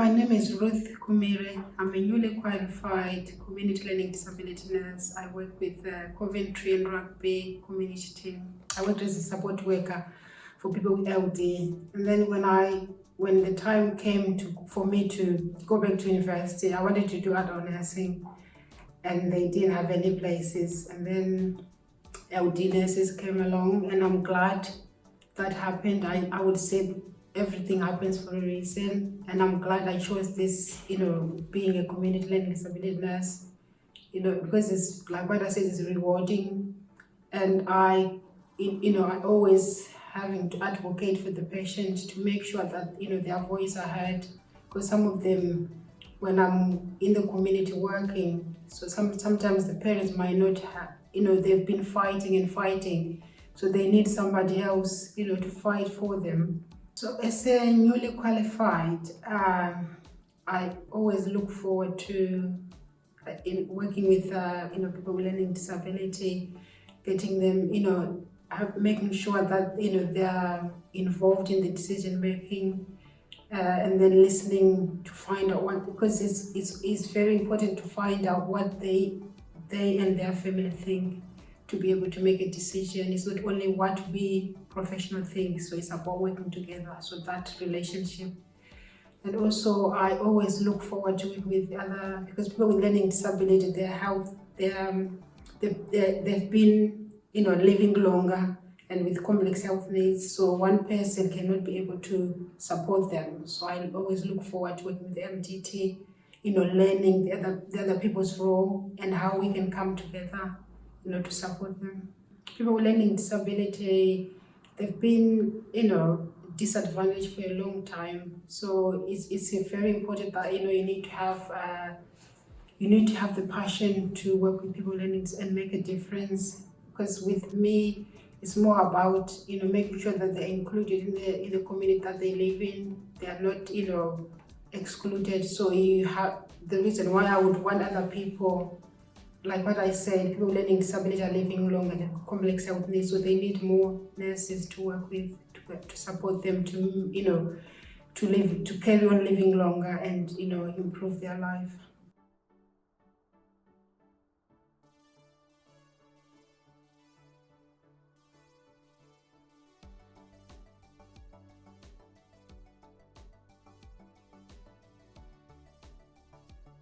My name is Ruth. I'm a newly qualified community learning disability nurse. I work with Coventry and Rugby community team. I worked as a support worker for people with LD. And then when the time came for me to go back to university, I wanted to do adult nursing, and they didn't have any places. And then LD nurses came along, and I'm glad that happened. I would say everything happens for a reason, and I'm glad I chose this, being a community learning disability nurse, because it's like what I said, it's rewarding, and I always having to advocate for the patient to make sure that, their voice are heard, because some of them, when I'm in the community working, so sometimes the parents might not have, they've been fighting, so they need somebody else, to fight for them. So as a newly qualified, I always look forward to in working with people with learning disability, getting them, making sure that they're involved in the decision making, and then listening to find out what, because it's very important to find out what they and their family think, to be able to make a decision. It's not only what we professional think, so it's about working together, so that relationship. And also I always look forward to it with other, because people with learning disability, their health, they've been living longer and with complex health needs, so one person cannot be able to support them. So I always look forward to working with the MDT, learning the other people's role and how we can come together, to support them. People with learning disability, they've been, disadvantaged for a long time. So it's very important that, you need to have the passion to work with people with learning and make a difference. Because with me, it's more about, making sure that they're included in the community that they live in. They are not, excluded. So you have the reason why I would want other people, like what I said, people with learning disability are living long and have complex health needs, so they need more nurses to work with, to support them to carry on living longer and, improve their life.